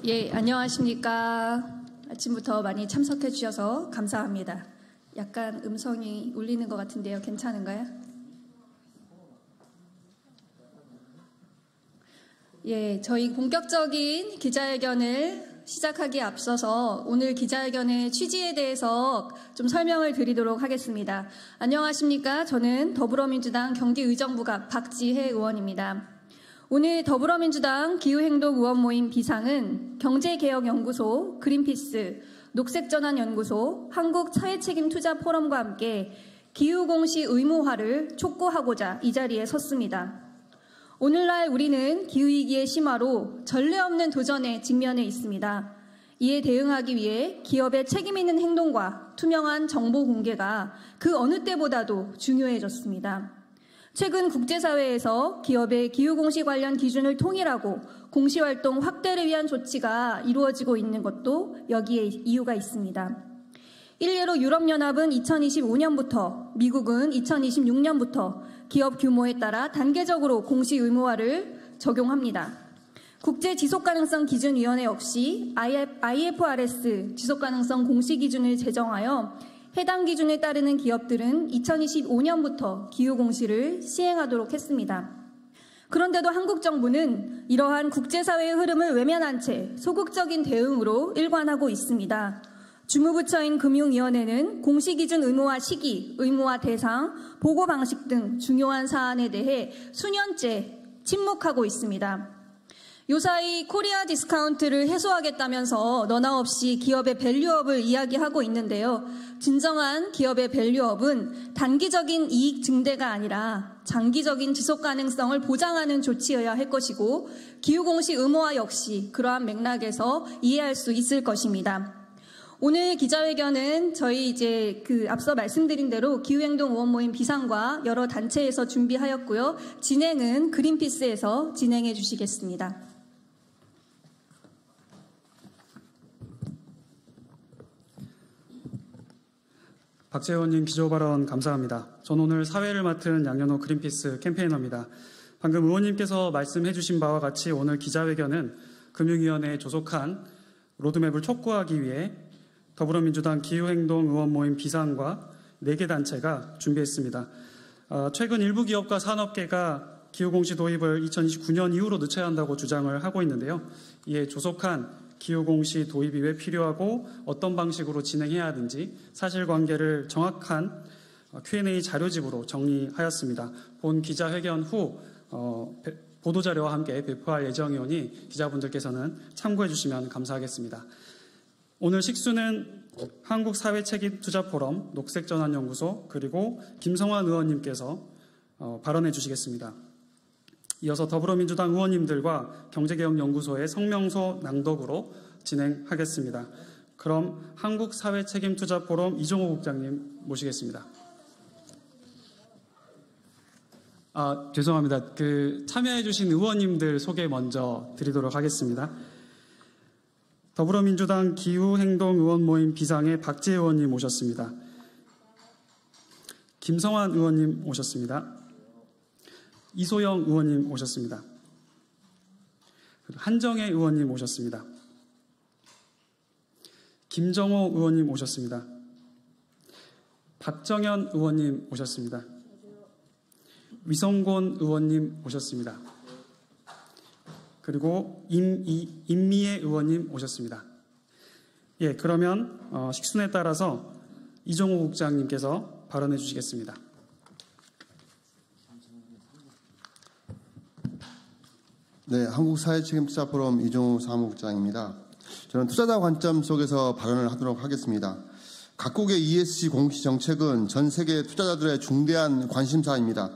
예, 안녕하십니까. 아침부터 많이 참석해 주셔서 감사합니다. 약간 음성이 울리는 것 같은데요. 괜찮은가요? 예, 저희 본격적인 기자회견을 시작하기에 앞서서 오늘 기자회견의 취지에 대해서 좀 설명을 드리도록 하겠습니다. 안녕하십니까. 저는 더불어민주당 경기의정부갑 박지혜 의원입니다. 오늘 더불어민주당 기후행동 의원 모임 비상은 경제개혁연구소, 그린피스, 녹색전환연구소, 한국사회책임투자포럼과 함께 기후공시 의무화를 촉구하고자 이 자리에 섰습니다. 오늘날 우리는 기후위기의 심화로 전례 없는 도전에 직면해 있습니다. 이에 대응하기 위해 기업의 책임 있는 행동과 투명한 정보 공개가 그 어느 때보다도 중요해졌습니다. 최근 국제사회에서 기업의 기후공시 관련 기준을 통일하고 공시활동 확대를 위한 조치가 이루어지고 있는 것도 여기에 이유가 있습니다. 일례로 유럽연합은 2025년부터, 미국은 2026년부터 기업 규모에 따라 단계적으로 공시 의무화를 적용합니다. 국제지속가능성 기준위원회 역시 IFRS 지속가능성 공시기준을 제정하여 해당 기준에 따르는 기업들은 2025년부터 기후공시를 시행하도록 했습니다. 그런데도 한국 정부는 이러한 국제사회의 흐름을 외면한 채 소극적인 대응으로 일관하고 있습니다. 주무부처인 금융위원회는 공시기준 의무화 시기, 의무화 대상, 보고 방식 등 중요한 사안에 대해 수년째 침묵하고 있습니다. 요사이 코리아 디스카운트를 해소하겠다면서 너나 없이 기업의 밸류업을 이야기하고 있는데요. 진정한 기업의 밸류업은 단기적인 이익 증대가 아니라 장기적인 지속 가능성을 보장하는 조치여야 할 것이고 기후공시 의무화 역시 그러한 맥락에서 이해할 수 있을 것입니다. 오늘 기자회견은 저희 앞서 말씀드린 대로 기후행동 의원 모임 비상과 여러 단체에서 준비하였고요. 진행은 그린피스에서 진행해 주시겠습니다. 박지혜 의원님 기조 발언 감사합니다. 전 오늘 사회를 맡은 양현호 그린피스 캠페이너입니다. 방금 의원님께서 말씀해 주신 바와 같이 오늘 기자회견은 금융위원회에 조속한 로드맵을 촉구하기 위해 더불어민주당 기후행동 의원 모임 비상과 4개 단체가 준비했습니다. 최근 일부 기업과 산업계가 기후공시 도입을 2029년 이후로 늦춰야 한다고 주장을 하고 있는데요. 이에 조속한 기후공시 도입이 왜 필요하고 어떤 방식으로 진행해야 하는지 사실관계를 정확한 Q&A 자료집으로 정리하였습니다. 본 기자회견 후 보도자료와 함께 배포할 예정이오니 기자분들께서는 참고해 주시면 감사하겠습니다. 오늘 식수는 한국사회책임투자포럼, 녹색전환연구소 그리고 김성환 의원님께서 발언해 주시겠습니다. 이어서 더불어민주당 의원님들과 경제개혁연구소의 성명서 낭독으로 진행하겠습니다. 그럼 한국사회책임투자포럼 이종호 국장님 모시겠습니다. 죄송합니다. 참여해 주신 의원님들 소개 먼저 드리도록 하겠습니다. 더불어민주당 기후행동 의원 모임 비상의 박지혜 의원님 오셨습니다. 김성환 의원님 오셨습니다. 이소영 의원님 오셨습니다. 한정혜 의원님 오셨습니다. 김정호 의원님 오셨습니다. 박정현 의원님 오셨습니다. 위성곤 의원님 오셨습니다. 그리고 임미애 의원님 오셨습니다. 예, 그러면 식순에 따라서 이종호 국장님께서 발언해 주시겠습니다. 네, 한국사회책임투자포럼 이종우 사무국장입니다. 저는 투자자 관점 속에서 발언을 하도록 하겠습니다. 각국의 ESG 공시 정책은 전 세계 투자자들의 중대한 관심사입니다.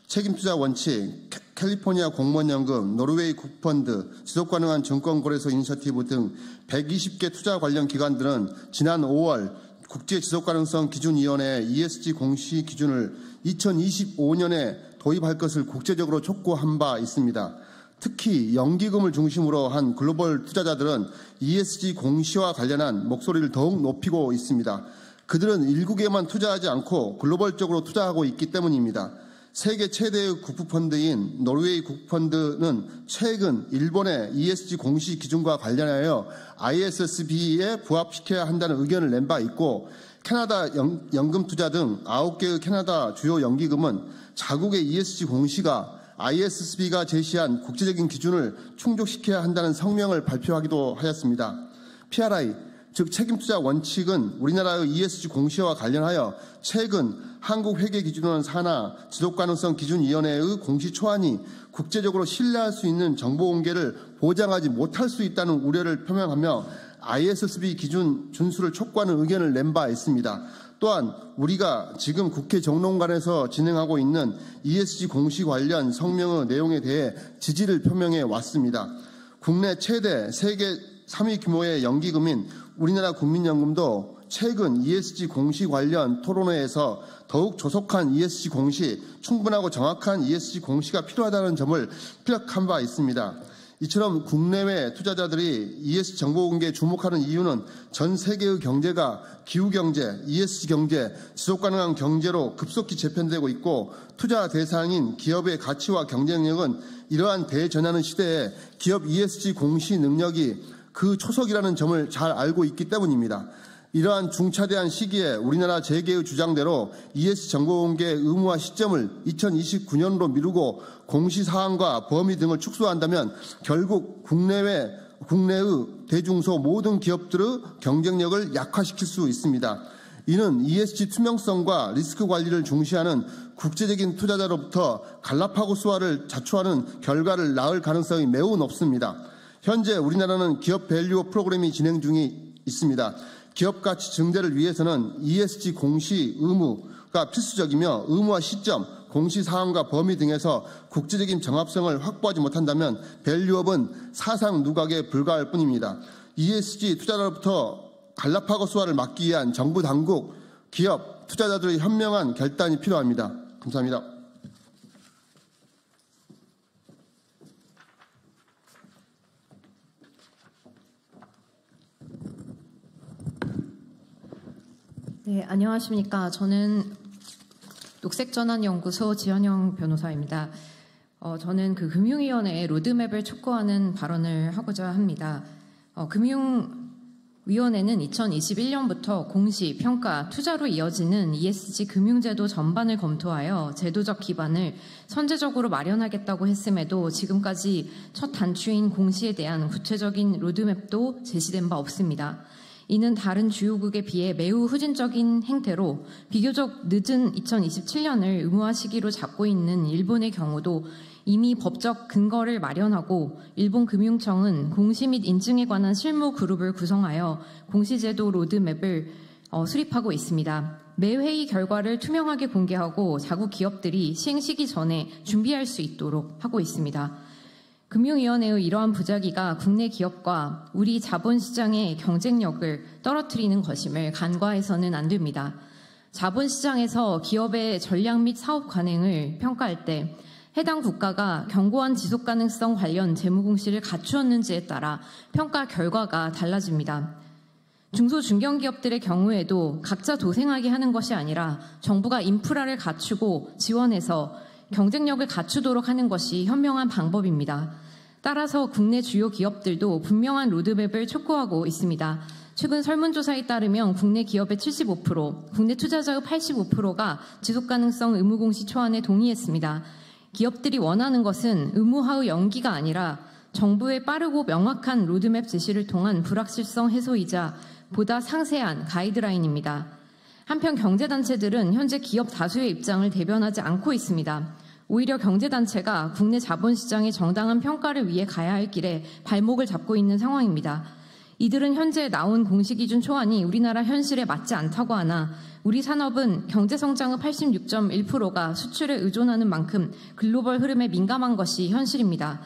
책임투자 원칙, 캘리포니아 공무원연금, 노르웨이 국펀드, 지속가능한 증권거래소 이니셔티브 등 120개 투자 관련 기관들은 지난 5월 국제지속가능성 기준위원회 ESG 공시 기준을 2025년에 도입할 것을 국제적으로 촉구한 바 있습니다. 특히 연기금을 중심으로 한 글로벌 투자자들은 ESG 공시와 관련한 목소리를 더욱 높이고 있습니다. 그들은 일국에만 투자하지 않고 글로벌적으로 투자하고 있기 때문입니다. 세계 최대의 국부펀드인 노르웨이 국부펀드는 최근 일본의 ESG 공시 기준과 관련하여 ISSB에 부합시켜야 한다는 의견을 낸 바 있고, 캐나다 연금투자 등 9개의 캐나다 주요 연기금은 자국의 ESG 공시가 ISSB가 제시한 국제적인 기준을 충족시켜야 한다는 성명을 발표하기도 하였습니다. PRI, 즉 책임투자 원칙은 우리나라의 ESG 공시와 관련하여 최근 한국회계기준원 산하 지속가능성 기준위원회의 공시 초안이 국제적으로 신뢰할 수 있는 정보 공개를 보장하지 못할 수 있다는 우려를 표명하며 ISSB 기준 준수를 촉구하는 의견을 낸 바 있습니다. 또한 우리가 지금 국회 정론관에서 진행하고 있는 ESG 공시 관련 성명의 내용에 대해 지지를 표명해 왔습니다. 국내 최대 세계 3위 규모의 연기금인 우리나라 국민연금도 최근 ESG 공시 관련 토론회에서 더욱 조속한 ESG 공시, 충분하고 정확한 ESG 공시가 필요하다는 점을 피력한 바 있습니다. 이처럼 국내외 투자자들이 ESG 정보 공개에 주목하는 이유는 전 세계의 경제가 기후경제, ESG 경제, 지속가능한 경제로 급속히 재편되고 있고, 투자 대상인 기업의 가치와 경쟁력은 이러한 대전하는 시대에 기업 ESG 공시 능력이 그 초석이라는 점을 잘 알고 있기 때문입니다. 이러한 중차대한 시기에 우리나라 재계의 주장대로 ESG 정보공개 의무화 시점을 2029년으로 미루고 공시사항과 범위 등을 축소한다면 결국 국내의 대중소 모든 기업들의 경쟁력을 약화시킬 수 있습니다. 이는 ESG 투명성과 리스크 관리를 중시하는 국제적인 투자자로부터 갈라파고스화를 자초하는 결과를 낳을 가능성이 매우 높습니다. 현재 우리나라는 기업 밸류업 프로그램이 진행 중에 있습니다. 기업 가치 증대를 위해서는 ESG 공시 의무가 필수적이며, 의무화 시점, 공시 사항과 범위 등에서 국제적인 정합성을 확보하지 못한다면 밸류업은 사상 누각에 불과할 뿐입니다. ESG 투자자로부터 갈라파고스화를 막기 위한 정부 당국, 기업, 투자자들의 현명한 결단이 필요합니다. 감사합니다. 네, 안녕하십니까. 저는 녹색전환연구소 지현영 변호사입니다. 저는 그 금융위원회의 로드맵을 촉구하는 발언을 하고자 합니다. 금융위원회는 2021년부터 공시, 평가, 투자로 이어지는 ESG 금융제도 전반을 검토하여 제도적 기반을 선제적으로 마련하겠다고 했음에도 지금까지 첫 단추인 공시에 대한 구체적인 로드맵도 제시된 바 없습니다. 이는 다른 주요국에 비해 매우 후진적인 행태로 비교적 늦은 2027년을 의무화 시기로 잡고 있는 일본의 경우도 이미 법적 근거를 마련하고, 일본 금융청은 공시 및 인증에 관한 실무 그룹을 구성하여 공시제도 로드맵을 수립하고 있습니다. 매 회의 결과를 투명하게 공개하고 자국 기업들이 시행 시기 전에 준비할 수 있도록 하고 있습니다. 금융위원회의 이러한 부작위가 국내 기업과 우리 자본시장의 경쟁력을 떨어뜨리는 것임을 간과해서는 안 됩니다. 자본시장에서 기업의 전략 및 사업 관행을 평가할 때 해당 국가가 견고한 지속가능성 관련 재무공시를 갖추었는지에 따라 평가 결과가 달라집니다. 중소 중견기업들의 경우에도 각자 도생하게 하는 것이 아니라 정부가 인프라를 갖추고 지원해서 경쟁력을 갖추도록 하는 것이 현명한 방법입니다. 따라서 국내 주요 기업들도 분명한 로드맵을 촉구하고 있습니다. 최근 설문조사에 따르면 국내 기업의 75%, 국내 투자자의 85%가 지속가능성 의무공시 초안에 동의했습니다. 기업들이 원하는 것은 의무화의 연기가 아니라 정부의 빠르고 명확한 로드맵 제시를 통한 불확실성 해소이자 보다 상세한 가이드라인입니다. 한편 경제단체들은 현재 기업 다수의 입장을 대변하지 않고 있습니다. 오히려 경제단체가 국내 자본시장의 정당한 평가를 위해 가야 할 길에 발목을 잡고 있는 상황입니다. 이들은 현재 나온 공시기준 초안이 우리나라 현실에 맞지 않다고 하나, 우리 산업은 경제성장의 86.1%가 수출에 의존하는 만큼 글로벌 흐름에 민감한 것이 현실입니다.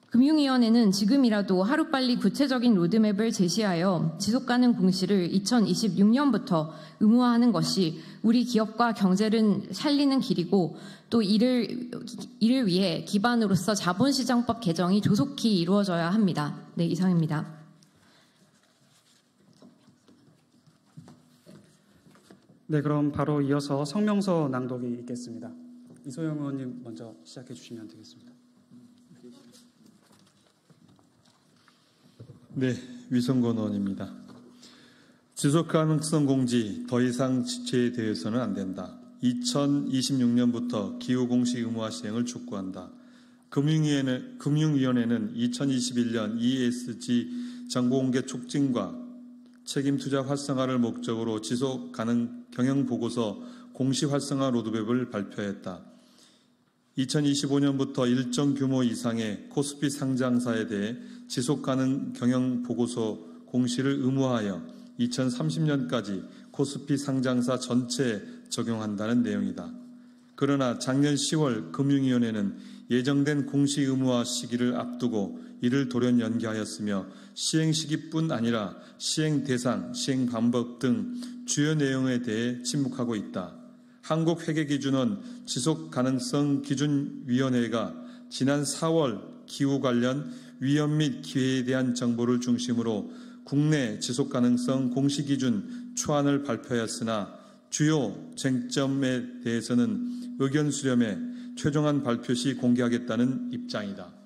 금융위원회는 지금이라도 하루빨리 구체적인 로드맵을 제시하여 지속가능 공시를 2026년부터 의무화하는 것이 우리 기업과 경제를 살리는 길이고, 또 이를 위해 기반으로서 자본시장법 개정이 조속히 이루어져야 합니다. 네, 이상입니다. 네, 그럼 바로 이어서 성명서 낭독이 있겠습니다. 이소영 의원님 먼저 시작해 주시면 되겠습니다. 네, 위성권 의원입니다. 지속가능성 공지 더 이상 지체되어서는 안 된다. 2026년부터 기후공시 의무화 시행을 촉구한다. 금융위원회는 2021년 ESG 정보공개 촉진과 책임 투자 활성화를 목적으로 지속 가능 경영 보고서 공시 활성화 로드맵을 발표했다. 2025년부터 일정 규모 이상의 코스피 상장사에 대해 지속 가능 경영 보고서 공시를 의무화하여 2030년까지 코스피 상장사 전체에 적용한다는 내용이다. 그러나 작년 10월 금융위원회는 예정된 공시 의무화 시기를 앞두고 이를 돌연 연기하였으며 시행 시기뿐 아니라 시행 대상, 시행 방법 등 주요 내용에 대해 침묵하고 있다. 한국회계기준원 지속가능성기준위원회가 지난 4월 기후 관련 위험 및 기회에 대한 정보를 중심으로 국내 지속가능성 공시기준 초안을 발표하였으나 주요 쟁점에 대해서는 의견 수렴해 최종안 발표 시 공개하겠다는 입장이다.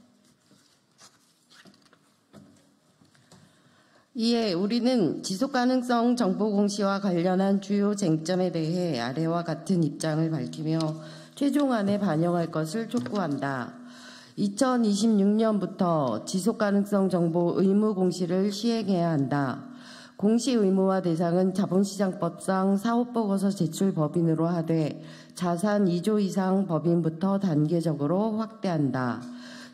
이에 우리는 지속가능성 정보 공시와 관련한 주요 쟁점에 대해 아래와 같은 입장을 밝히며 최종안에 반영할 것을 촉구한다. 2026년부터 지속가능성 정보 의무 공시를 시행해야 한다. 공시 의무화 대상은 자본시장법상 사업보고서 제출 법인으로 하되 자산 2조 이상 법인부터 단계적으로 확대한다.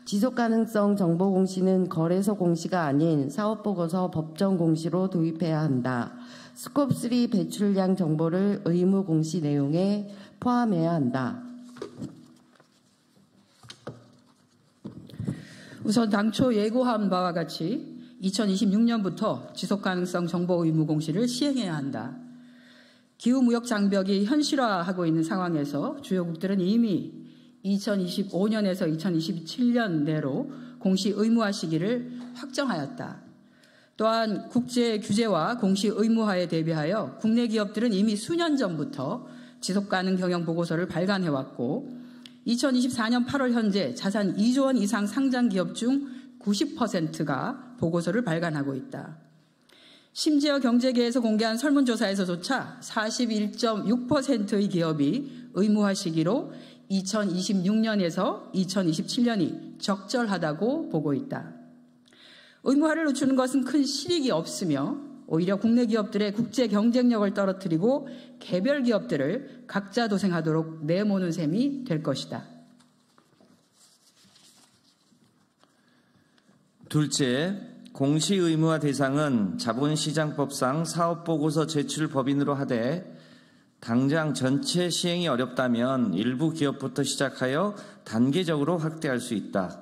지속가능성 정보 공시는 거래소 공시가 아닌 사업보고서 법정 공시로 도입해야 한다. 스콥3 배출량 정보를 의무 공시 내용에 포함해야 한다. 우선 당초 예고한 바와 같이 2026년부터 지속가능성 정보 의무 공시를 시행해야 한다. 기후무역 장벽이 현실화하고 있는 상황에서 주요국들은 이미 2025년에서 2027년 내로 공시 의무화 시기를 확정하였다. 또한 국제 규제와 공시 의무화에 대비하여 국내 기업들은 이미 수년 전부터 지속가능 경영 보고서를 발간해왔고 2024년 8월 현재 자산 2조 원 이상 상장 기업 중 90%가 보고서를 발간하고 있다. 심지어 경제계에서 공개한 설문조사에서조차 41.6%의 기업이 의무화 시기로 2026년에서 2027년이 적절하다고 보고 있다. 의무화를 늦추는 것은 큰 실익이 없으며 오히려 국내 기업들의 국제 경쟁력을 떨어뜨리고 개별 기업들을 각자 도생하도록 내모는 셈이 될 것이다. 둘째, 공시 의무화 대상은 자본시장법상 사업보고서 제출 법인으로 하되 당장 전체 시행이 어렵다면 일부 기업부터 시작하여 단계적으로 확대할 수 있다.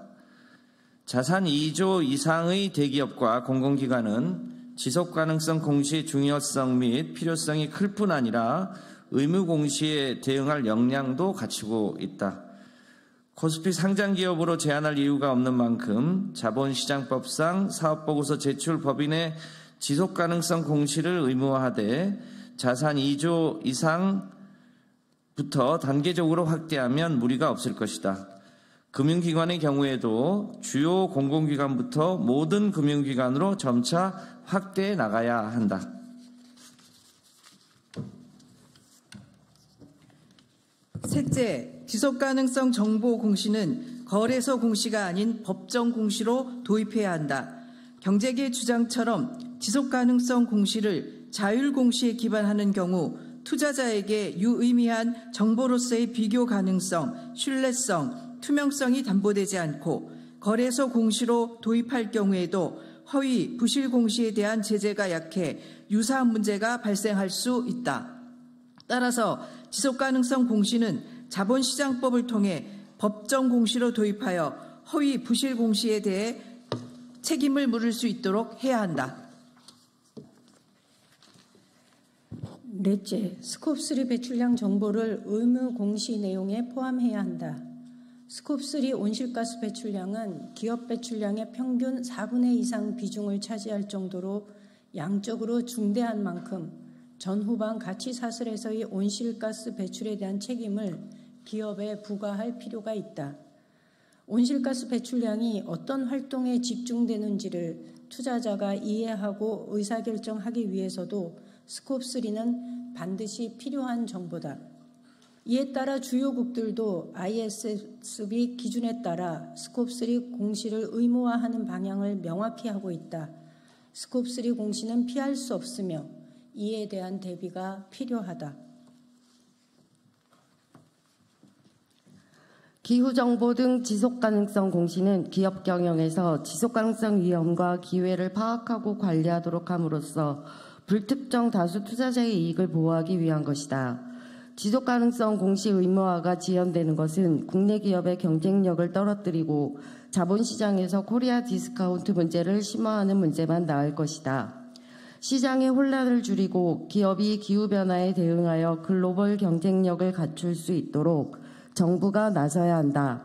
자산 2조 이상의 대기업과 공공기관은 지속가능성 공시의 중요성 및 필요성이 클 뿐 아니라 의무 공시에 대응할 역량도 갖추고 있다. 코스피 상장기업으로 제한할 이유가 없는 만큼 자본시장법상 사업보고서 제출 법인의 지속가능성 공시를 의무화하되 자산 2조 이상부터 단계적으로 확대하면 무리가 없을 것이다. 금융기관의 경우에도 주요 공공기관부터 모든 금융기관으로 점차 확대해 나가야 한다. 셋째, 지속가능성 정보 공시는 거래소 공시가 아닌 법정 공시로 도입해야 한다. 경제계 주장처럼 지속가능성 공시를 자율 공시에 기반하는 경우 투자자에게 유의미한 정보로서의 비교 가능성, 신뢰성, 투명성이 담보되지 않고 거래소 공시로 도입할 경우에도 허위, 부실 공시에 대한 제재가 약해 유사한 문제가 발생할 수 있다. 따라서 지속가능성 공시는 자본시장법을 통해 법정 공시로 도입하여 허위, 부실 공시에 대해 책임을 물을 수 있도록 해야 한다. 넷째, 스콥3 배출량 정보를 의무 공시 내용에 포함해야 한다. 스콥3 온실가스 배출량은 기업 배출량의 평균 4분의 2 이상 비중을 차지할 정도로 양적으로 중대한 만큼 전후방 가치 사슬에서의 온실가스 배출에 대한 책임을 기업에 부과할 필요가 있다. 온실가스 배출량이 어떤 활동에 집중되는지를 투자자가 이해하고 의사결정하기 위해서도 스콥3는 반드시 필요한 정보다. 이에 따라 주요국들도 ISSB 기준에 따라 스콥3 공시를 의무화하는 방향을 명확히 하고 있다. 스콥3 공시는 피할 수 없으며 이에 대한 대비가 필요하다. 기후정보 등 지속가능성 공시는 기업 경영에서 지속가능성 위험과 기회를 파악하고 관리하도록 함으로써 불특정 다수 투자자의 이익을 보호하기 위한 것이다. 지속가능성 공시 의무화가 지연되는 것은 국내 기업의 경쟁력을 떨어뜨리고 자본시장에서 코리아 디스카운트 문제를 심화하는 문제만 낳을 것이다. 시장의 혼란을 줄이고 기업이 기후변화에 대응하여 글로벌 경쟁력을 갖출 수 있도록 정부가 나서야 한다.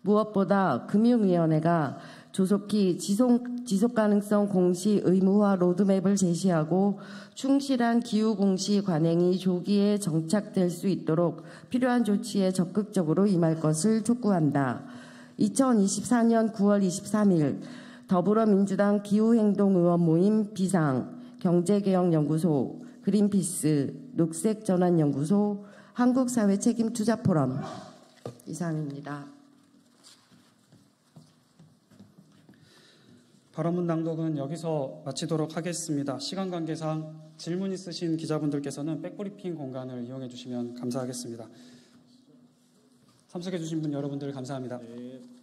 무엇보다 금융위원회가 조속히 지속가능성 공시 의무화 로드맵을 제시하고 충실한 기후공시 관행이 조기에 정착될 수 있도록 필요한 조치에 적극적으로 임할 것을 촉구한다. 2024년 9월 23일 더불어민주당 기후행동의원 모임 비상, 경제개혁연구소, 그린피스, 녹색전환연구소, 한국사회책임투자포럼 이상입니다. 발언문 낭독은 여기서 마치도록 하겠습니다. 시간 관계상 질문 있으신 기자분들께서는 백브리핑 공간을 이용해 주시면 감사하겠습니다. 참석해 주신 분 여러분들 감사합니다. 네.